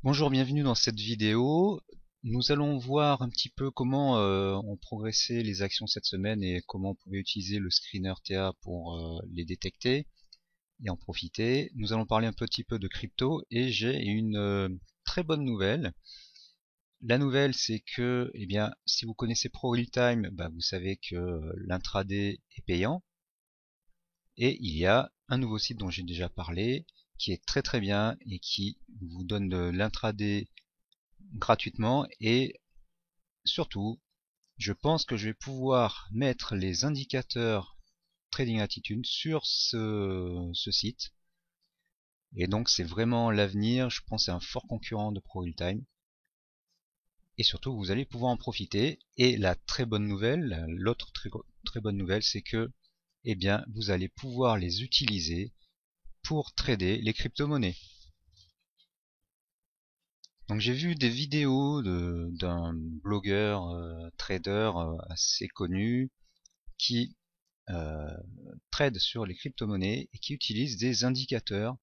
Bonjour, bienvenue dans cette vidéo. Nous allons voir un petit peu comment ont progressé les actions cette semaine et comment on pouvait utiliser le screener TA pour les détecter et en profiter. Nous allons parler un petit peu de crypto et j'ai une très bonne nouvelle. La nouvelle, c'est que, eh bien, si vous connaissez ProRealTime, vous savez que l'intraday est payant et il y a un nouveau site dont j'ai déjà parlé qui est très très bien et qui vous donne de l'intraday gratuitement. Et surtout, je pense que je vais pouvoir mettre les indicateurs Trading Attitude sur ce site. Et donc c'est vraiment l'avenir. Je pense que c'est un fort concurrent de ProRealTime. Et surtout, vous allez pouvoir en profiter. Et la très bonne nouvelle, l'autre très bonne nouvelle, c'est que eh bien, vous allez pouvoir les utiliser pour trader les crypto-monnaies. Donc j'ai vu des vidéos d'un blogueur trader assez connu qui euh, trade sur les crypto-monnaies et qui utilise des indicateurs,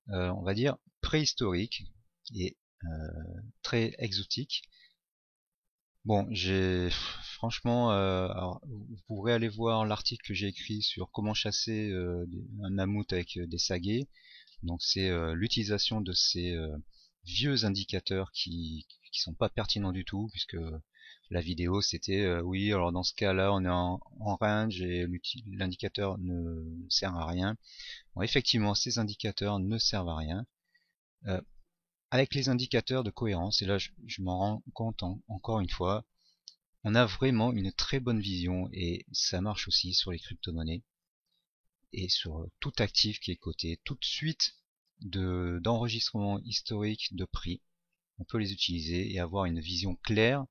on va dire, préhistoriques et très exotiques. Bon, j'ai franchement, alors, vous pourrez aller voir l'article que j'ai écrit sur comment chasser un mammouth avec des saguets. Donc c'est l'utilisation de ces vieux indicateurs qui sont pas pertinents du tout, puisque la vidéo c'était oui, alors dans ce cas-là on est en range et l'indicateur ne sert à rien. Bon, effectivement, ces indicateurs ne servent à rien. Euh, Avec les indicateurs de cohérence, et là je m'en rends compte encore une fois, on a vraiment une très bonne vision et ça marche aussi sur les crypto-monnaies et sur tout actif qui est coté, toute suite d'enregistrement historique de prix. On peut les utiliser et avoir une vision claire.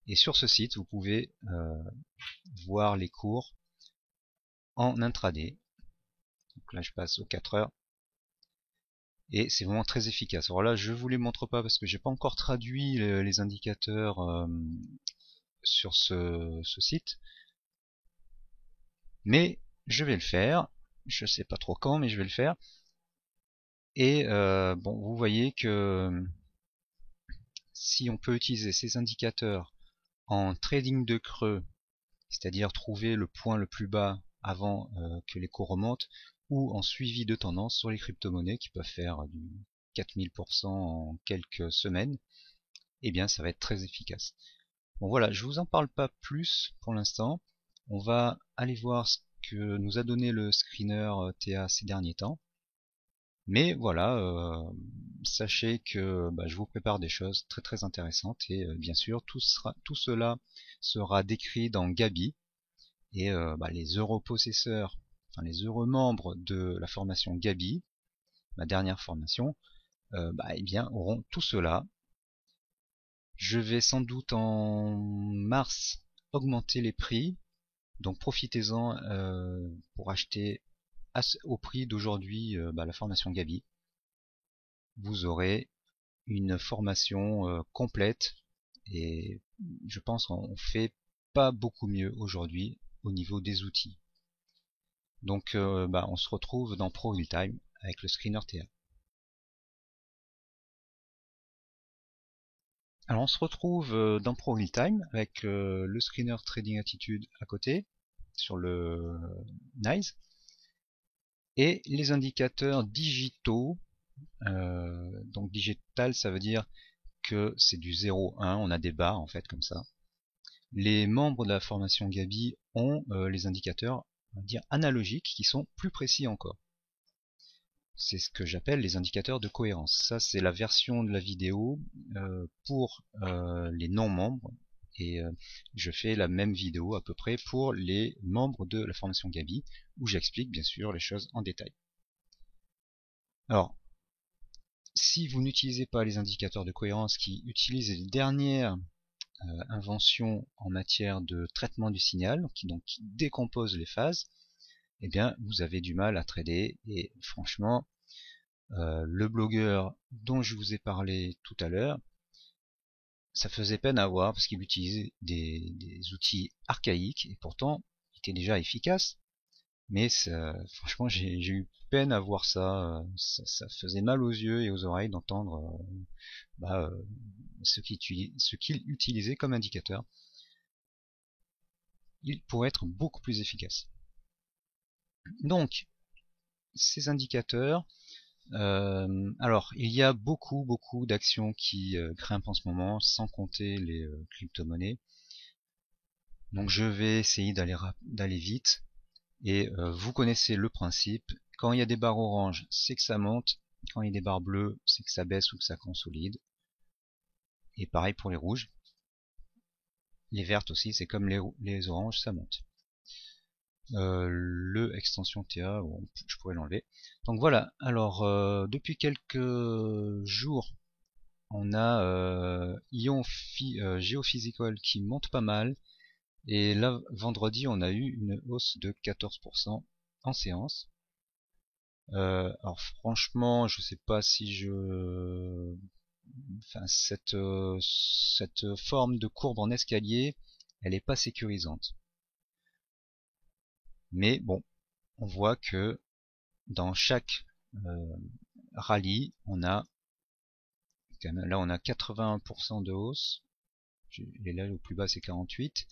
Et sur ce site, vous pouvez voir les cours en intraday. Donc là, je passe aux 4 heures. Et c'est vraiment très efficace. Alors là, je vous les montre pas parce que j'ai pas encore traduit les indicateurs sur ce site. Mais je vais le faire. Je sais pas trop quand, mais je vais le faire. Et bon, vous voyez que si on peut utiliser ces indicateurs en trading de creux, c'est-à-dire trouver le point le plus bas avant que les cours remontent, ou en suivi de tendance sur les crypto-monnaies qui peuvent faire du 4000% en quelques semaines, eh bien ça va être très efficace. Bon voilà, je vous en parle pas plus pour l'instant. On va aller voir ce que nous a donné le screener TA ces derniers temps. Mais voilà, sachez que je vous prépare des choses très très intéressantes et bien sûr tout cela sera décrit dans Gabi et les heureux possesseurs, enfin les heureux membres de la formation Gabi, ma dernière formation, eh bien auront tout cela. Je vais sans doute en mars augmenter les prix, donc profitez-en pour acheter au prix d'aujourd'hui la formation Gabi. Vous aurez une formation complète et je pense qu'on fait pas beaucoup mieux aujourd'hui au niveau des outils. Donc on se retrouve dans ProRealTime avec le screener TA. Alors on se retrouve dans ProRealTime avec le screener Trading Attitude à côté sur le NICE et les indicateurs digitaux. Donc digital, ça veut dire que c'est du 0-1, on a des barres en fait comme ça. Les membres de la formation Gabi ont les indicateurs, on va dire, analogiques qui sont plus précis encore. C'est ce que j'appelle les indicateurs de cohérence. Ça, c'est la version de la vidéo pour les non-membres. Et je fais la même vidéo à peu près pour les membres de la formation Gabi, où j'explique bien sûr les choses en détail. Alors, si vous n'utilisez pas les indicateurs de cohérence qui utilisent les dernières inventions en matière de traitement du signal, qui décomposent les phases, eh bien vous avez du mal à trader et franchement le blogueur dont je vous ai parlé tout à l'heure, ça faisait peine à voir parce qu'il utilisait des outils archaïques et pourtant il était déjà efficace. mais franchement j'ai eu peine à voir ça, ça faisait mal aux yeux et aux oreilles d'entendre bah, ce qu'il utilisait comme indicateur. Il pourrait être beaucoup plus efficace. Donc ces indicateurs, alors il y a beaucoup d'actions qui grimpent en ce moment, sans compter les crypto-monnaies. Donc je vais essayer d'aller vite. Et vous connaissez le principe, quand il y a des barres oranges, c'est que ça monte, quand il y a des barres bleues, c'est que ça baisse ou que ça consolide. Et pareil pour les rouges. Les vertes aussi, c'est comme les oranges, ça monte. Le extension TA, bon, je pourrais l'enlever. Donc voilà, alors depuis quelques jours, on a Geophysical qui monte pas mal. Et là, vendredi, on a eu une hausse de 14% en séance. Alors franchement, je sais pas si enfin cette forme de courbe en escalier, elle est pas sécurisante. Mais bon, on voit que dans chaque rallye, là on a 81% de hausse. Et là au plus bas c'est 48.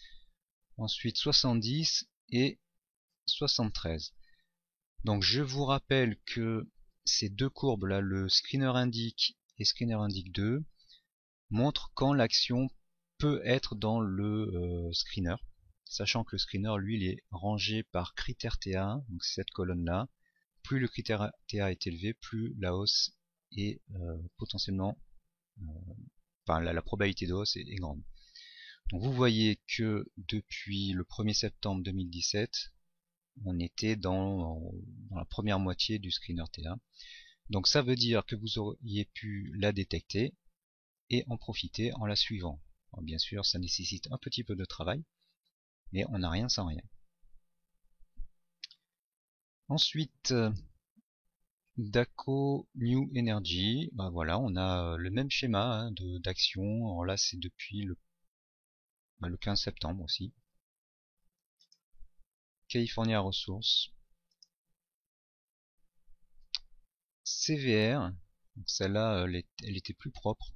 Ensuite 70 et 73. Donc je vous rappelle que ces deux courbes là, le screener indique et screener indique 2, montrent quand l'action peut être dans le screener, sachant que le screener lui il est rangé par critère TA, donc cette colonne là. Plus le critère TA est élevé, plus la hausse est potentiellement, enfin la probabilité de hausse est grande. Donc vous voyez que depuis le 1er septembre 2017, on était dans la première moitié du screener TA. Donc ça veut dire que vous auriez pu la détecter et en profiter en la suivant. Alors bien sûr, ça nécessite un petit peu de travail, mais on n'a rien sans rien. Ensuite, Daco New Energy, bah voilà, on a le même schéma hein, d'action. Alors là, c'est depuis le 15 septembre aussi. California Resources, CVR, celle-là, elle était plus propre.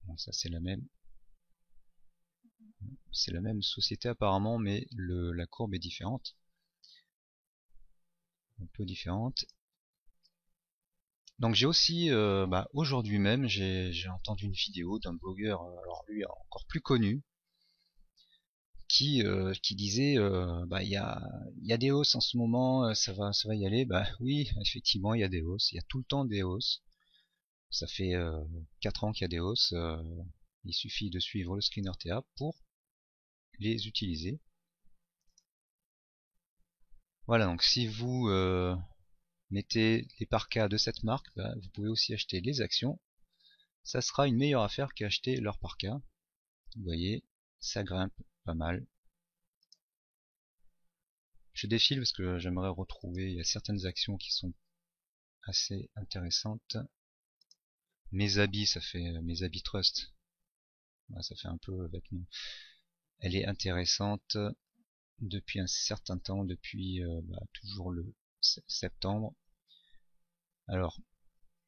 Bon, ça c'est la même. C'est la même société apparemment, mais la courbe est différente. Un peu différente. Donc j'ai aussi, aujourd'hui même, j'ai entendu une vidéo d'un blogueur, alors lui encore plus connu, qui disait, il y a des hausses en ce moment, ça va y aller. Bah oui, effectivement, il y a des hausses, il y a tout le temps des hausses. Ça fait 4 ans qu'il y a des hausses. Il suffit de suivre le screener TA pour les utiliser. Voilà, donc si vous mettez les parkas de cette marque, bah, vous pouvez aussi acheter les actions. Ça sera une meilleure affaire qu'acheter leur parka. Vous voyez, ça grimpe pas mal. Je défile parce que j'aimerais retrouver, il y a certaines actions qui sont assez intéressantes. Mes habits, ça fait mes habits Trust. Ouais, ça fait un peu vêtements. Elle est intéressante depuis un certain temps, depuis toujours le septembre. Alors,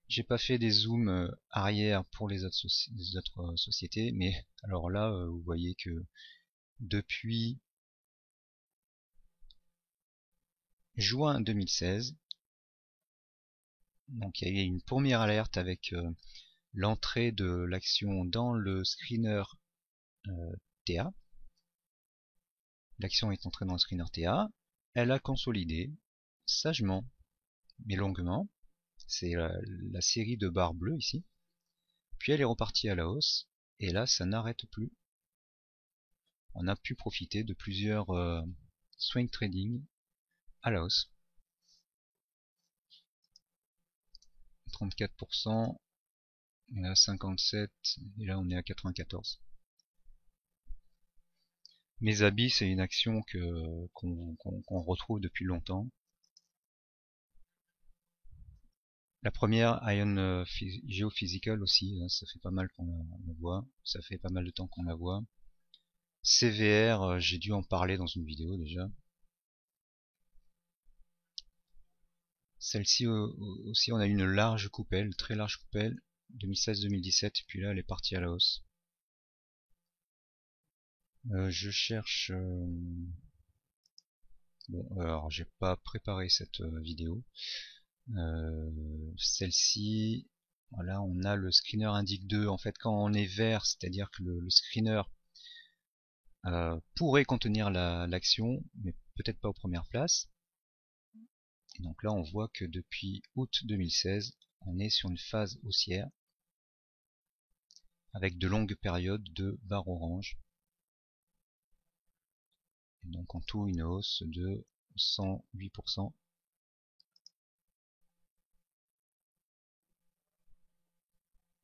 j'ai pas fait des zooms arrière pour les autres, sociétés, mais alors là, vous voyez que depuis juin 2016, donc il y a eu une première alerte avec l'entrée de l'action dans le screener TA. L'action est entrée dans le screener TA, elle a consolidé sagement mais longuement. C'est la série de barres bleues ici. Puis elle est repartie à la hausse et là ça n'arrête plus. On a pu profiter de plusieurs swing trading à la hausse. 34%, on est à 57 et là on est à 94. Mes habits, c'est une action qu'on retrouve depuis longtemps. La première, Ion Geophysical aussi, hein, ça fait pas mal qu'on la voit, ça fait pas mal de temps qu'on la voit. CVR, j'ai dû en parler dans une vidéo déjà. Celle-ci aussi, on a une large coupelle, très large coupelle, 2016-2017, et puis là elle est partie à la hausse. Je cherche... Bon, alors j'ai pas préparé cette vidéo. Celle-ci, voilà, on a le screener indique 2. En fait, quand on est vert, c'est-à-dire que le screener pourrait contenir l'action, mais peut-être pas aux premières places. Et donc là, on voit que depuis août 2016, on est sur une phase haussière avec de longues périodes de barres orange. Et donc en tout, une hausse de 108%.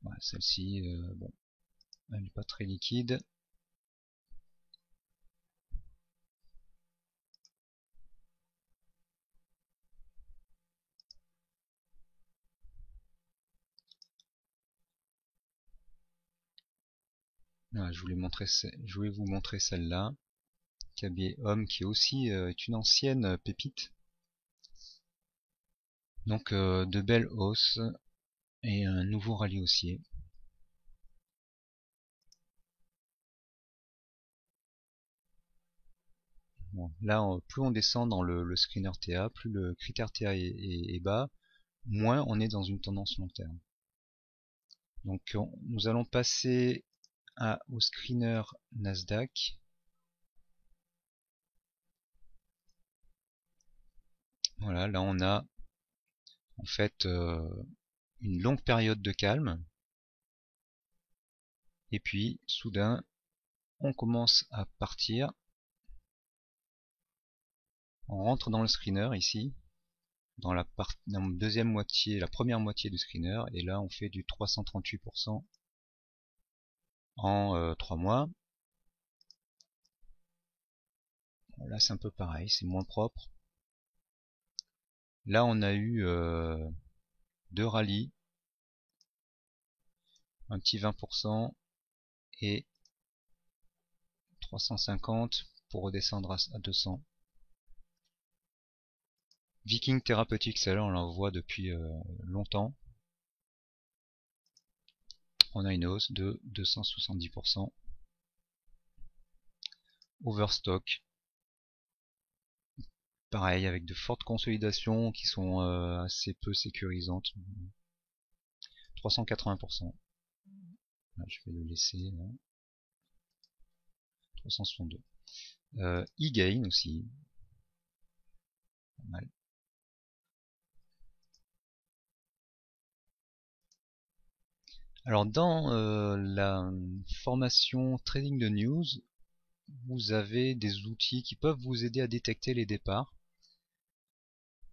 Voilà, celle-ci, bon, elle n'est pas très liquide. Voilà, je voulais vous montrer celle-là. KB Homme qui aussi est une ancienne pépite. Donc de belles hausses et un nouveau rallye haussier. Bon, là, plus on descend dans le screener TA, plus le critère TA est bas, moins on est dans une tendance long terme. Donc nous allons passer au screener Nasdaq. Voilà, là on a en fait une longue période de calme. Et puis soudain, on commence à partir. On rentre dans le screener ici, dans la deuxième moitié, la première moitié du screener, et là on fait du 338% en 3 mois. Bon, là c'est un peu pareil, c'est moins propre. Là on a eu deux rallyes, un petit 20% et 350 pour redescendre à 200. Viking thérapeutique, celle-là on l'en voit depuis longtemps. On a une hausse de 270%. Overstock, pareil, avec de fortes consolidations qui sont assez peu sécurisantes. 380%. Là, je vais le laisser là. 362. E-gain aussi. Pas mal. Alors dans la formation Trading de News, vous avez des outils qui peuvent vous aider à détecter les départs.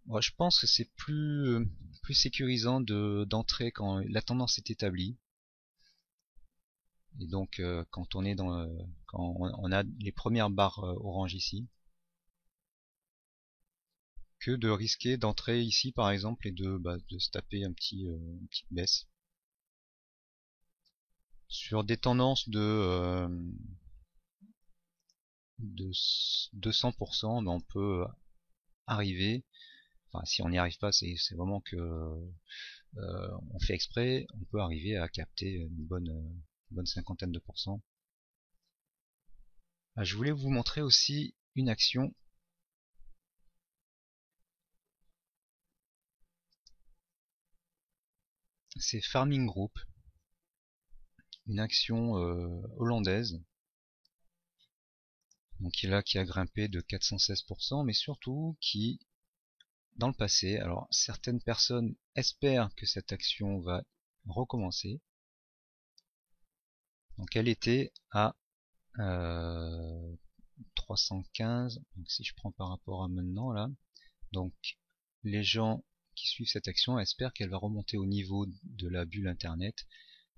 Moi, je pense que c'est plus sécurisant d'entrer quand la tendance est établie. Et donc quand on est quand on a les premières barres orange ici, que de risquer d'entrer ici par exemple et de se taper une petite baisse. Sur des tendances de 200%, on peut arriver, enfin si on n'y arrive pas, c'est vraiment que on fait exprès, on peut arriver à capter une bonne cinquantaine de pourcents. Je voulais vous montrer aussi une action. C'est Farming Group, une action hollandaise, donc qui a grimpé de 416%, mais surtout qui, dans le passé, alors certaines personnes espèrent que cette action va recommencer. Donc elle était à 315, donc si je prends par rapport à maintenant là, donc les gens qui suivent cette action espèrent qu'elle va remonter au niveau de la bulle internet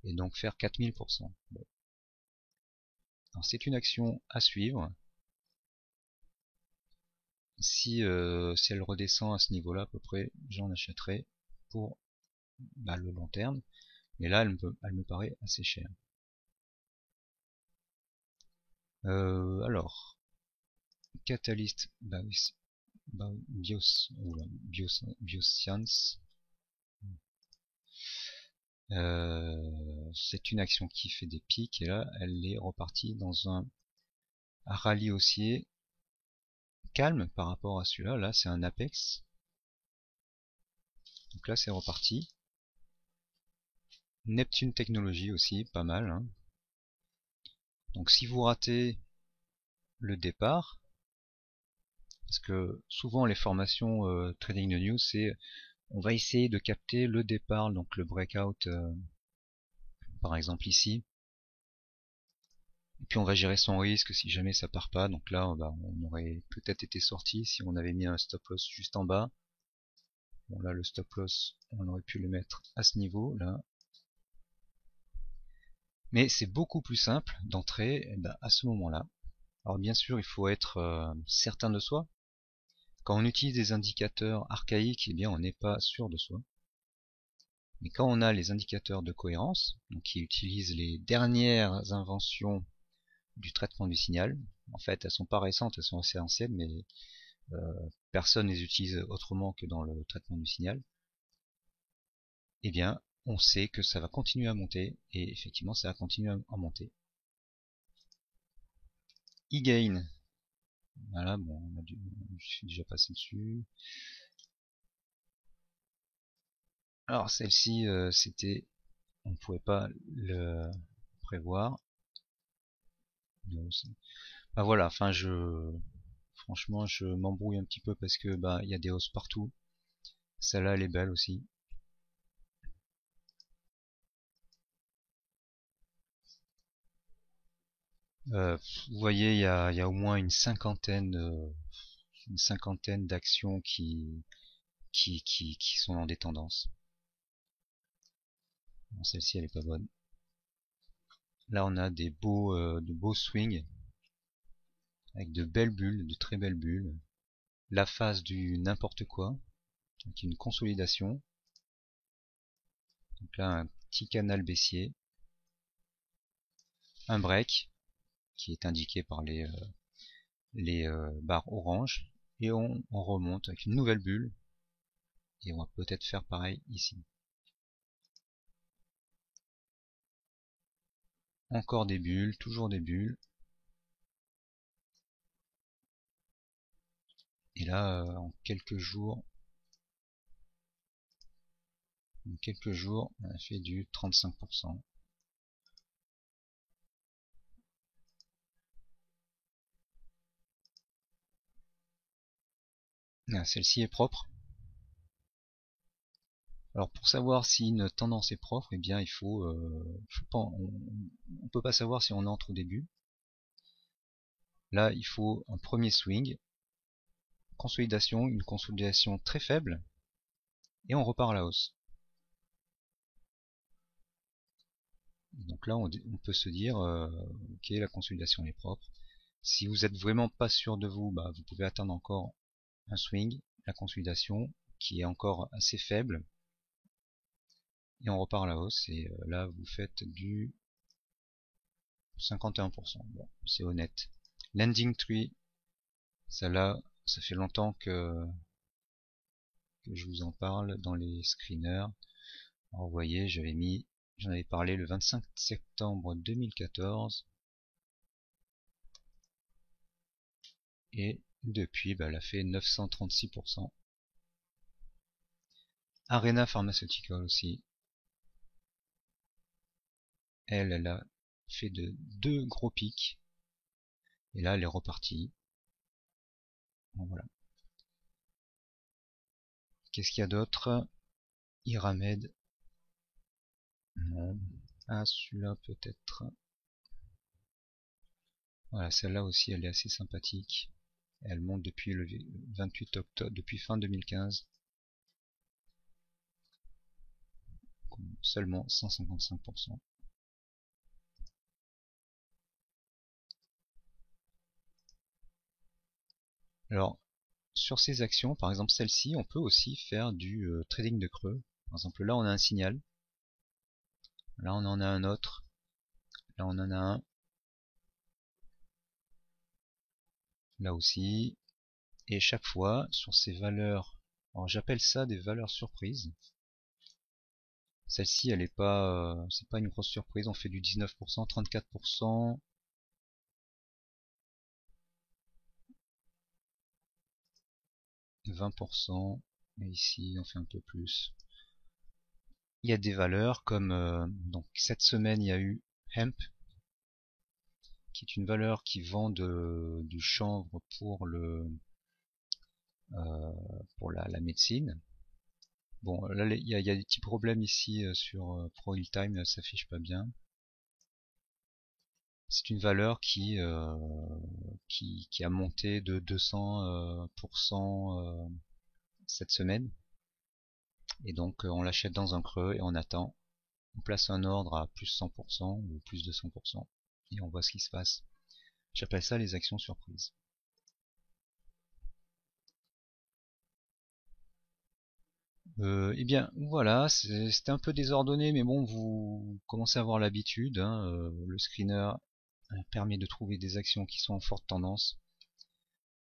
et donc faire 4000%. Bon. C'est une action à suivre. Si elle redescend à ce niveau-là à peu près, j'en achèterai pour le long terme. Mais là, elle me paraît assez chère. Alors, Catalyst Bioscience. C'est une action qui fait des pics et là elle est repartie dans un rallye haussier calme par rapport à celui-là. Là c'est un apex. Donc là c'est reparti. Neptune Technologies aussi, pas mal. Hein. Donc si vous ratez le départ, parce que souvent les formations Trading the News, c'est on va essayer de capter le départ, donc le breakout par exemple ici. Et puis on va gérer son risque si jamais ça part pas. Donc là on aurait peut-être été sorti si on avait mis un stop loss juste en bas. Bon là le stop loss on aurait pu le mettre à ce niveau là. Mais c'est beaucoup plus simple d'entrer à ce moment-là. Alors bien sûr il faut être certain de soi. Quand on utilise des indicateurs archaïques, eh bien on n'est pas sûr de soi. Mais quand on a les indicateurs de cohérence, donc qui utilisent les dernières inventions du traitement du signal, en fait elles sont pas récentes, elles sont assez anciennes, mais personne ne les utilise autrement que dans le traitement du signal, eh bien on sait que ça va continuer à monter, et effectivement ça va continuer à monter. E-gain, voilà, bon, je suis déjà passé dessus. Alors celle-ci, c'était, on ne pouvait pas le prévoir. Bah voilà, enfin franchement je m'embrouille un petit peu parce que bah il y a des hausses partout. Celle-là elle est belle aussi. Vous voyez il y a au moins une cinquantaine d'actions qui sont dans des tendances. Bon, celle-ci elle est pas bonne. Là on a de beaux swings avec de belles bulles, de très belles bulles. La phase du n'importe quoi, donc une consolidation. Donc là un petit canal baissier, un break qui est indiqué par les barres orange, et on remonte avec une nouvelle bulle, et on va peut-être faire pareil ici. Encore des bulles, toujours des bulles. Et là, en quelques jours, on a fait du 35%. Ah, celle-ci est propre. Alors pour savoir si une tendance est propre, eh bien il faut, on peut pas savoir si on entre au début. Là, il faut un premier swing, consolidation, une consolidation très faible, et on repart à la hausse. Donc là, on peut se dire, ok, la consolidation est propre. Si vous êtes vraiment pas sûr de vous, bah, vous pouvez attendre encore un swing, la consolidation, qui est encore assez faible, et on repart à la hausse, et là, vous faites du 51%. Bon, c'est honnête. Landing tree, celle-là, ça fait longtemps que je vous en parle dans les screeners. Alors, vous voyez, j'en avais parlé le 25 septembre 2014. Et depuis, bah, elle a fait 936%. Arena Pharmaceutical aussi. Elle a fait de deux gros pics. Et là, elle est repartie. Bon, voilà. Qu'est-ce qu'il y a d'autre? Iramed. Non. Ah, celui-là peut-être. Voilà, celle-là aussi, elle est assez sympathique. Elle monte depuis le 28 octobre, depuis fin 2015. Seulement 155%. Alors, sur ces actions, par exemple celle-ci, on peut aussi faire du trading de creux. Par exemple, là on a un signal. Là on en a un autre. Là on en a un. là aussi, et chaque fois sur ces valeurs, alors j'appelle ça des valeurs surprises. Celle-ci, elle est pas, c'est pas une grosse surprise. On fait du 19%, 34%, 20%, et ici on fait un peu plus. Il y a des valeurs comme donc cette semaine il y a eu hemp, qui est une valeur qui vend du chanvre pour la médecine. Bon, là il y a des petits problèmes ici sur ProHillTime, ça s'affiche pas bien. C'est une valeur qui a monté de 200% cette semaine, et donc on l'achète dans un creux et on attend. On place un ordre à plus 100% ou plus de 100% et on voit ce qui se passe. J'appelle ça les actions surprises. Eh bien voilà, c'était un peu désordonné, mais bon, vous commencez à avoir l'habitude, hein. Le screener permet de trouver des actions qui sont en forte tendance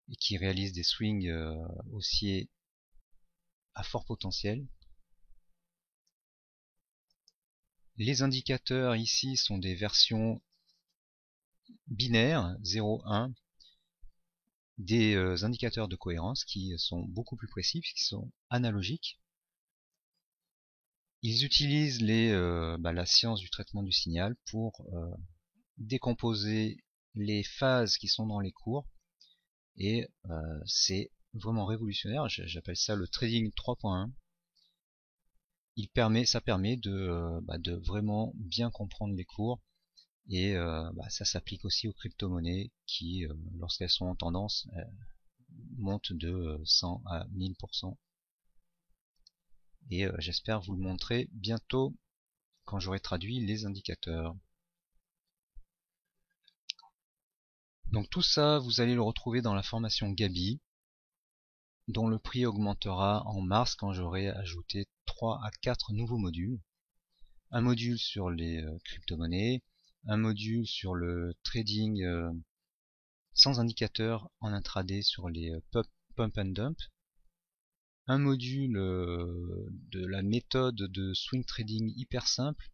et qui réalisent des swings haussiers à fort potentiel. Les indicateurs ici sont des versions binaires 0-1 des indicateurs de cohérence qui sont beaucoup plus précis puisqu'ils sont analogiques. Ils utilisent la science du traitement du signal pour décomposer les phases qui sont dans les cours, et c'est vraiment révolutionnaire. J'appelle ça le trading 3.1. Ça permet de vraiment bien comprendre les cours, et ça s'applique aussi aux crypto-monnaies qui, lorsqu'elles sont en tendance, montent de 100 à 1000%. Et j'espère vous le montrer bientôt quand j'aurai traduit les indicateurs. Donc tout ça, vous allez le retrouver dans la formation Gabi, dont le prix augmentera en mars quand j'aurai ajouté 3 à 4 nouveaux modules. Un module sur les crypto-monnaies, un module sur le trading sans indicateur en intraday sur les pump and dump, un module de la méthode de swing trading hyper simple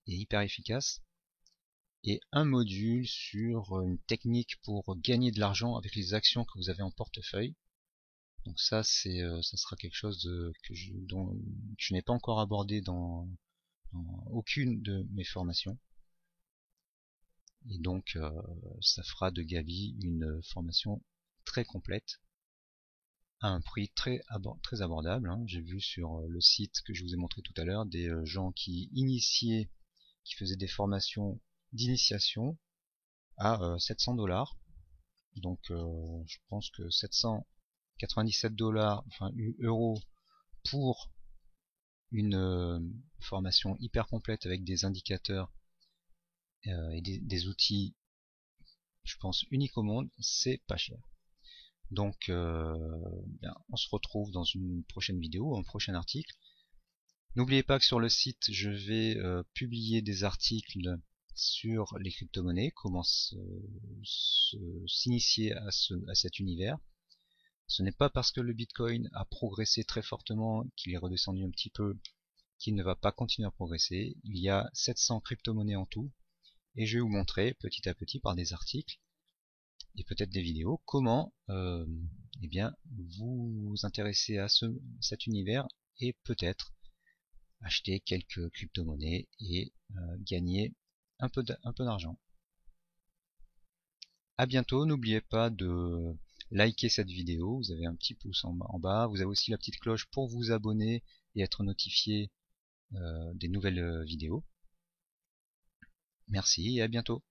et hyper efficace, et un module sur une technique pour gagner de l'argent avec les actions que vous avez en portefeuille. Donc ça, ça sera quelque chose dont je n'ai pas encore abordé dans aucune de mes formations. Et donc ça fera de Gabi une formation très complète à un prix très abordable, hein. J'ai vu sur le site que je vous ai montré tout à l'heure des gens qui faisaient des formations d'initiation à 700$. Donc je pense que 797$, enfin euros, pour une formation hyper complète avec des indicateurs et des outils, je pense, uniques au monde, c'est pas cher. Donc on se retrouve dans une prochaine vidéo, un prochain article. N'oubliez pas que sur le site, je vais publier des articles sur les crypto-monnaies, comment s'initier à cet univers. Ce n'est pas parce que le Bitcoin a progressé très fortement, qu'il est redescendu un petit peu, qu'il ne va pas continuer à progresser. Il y a 700 crypto-monnaies en tout, et je vais vous montrer petit à petit par des articles et peut-être des vidéos comment eh bien, vous intéresser à cet univers et peut-être acheter quelques crypto-monnaies et gagner un peu d'argent. À bientôt, n'oubliez pas de liker cette vidéo, vous avez un petit pouce en bas, vous avez aussi la petite cloche pour vous abonner et être notifié des nouvelles vidéos. Merci et à bientôt.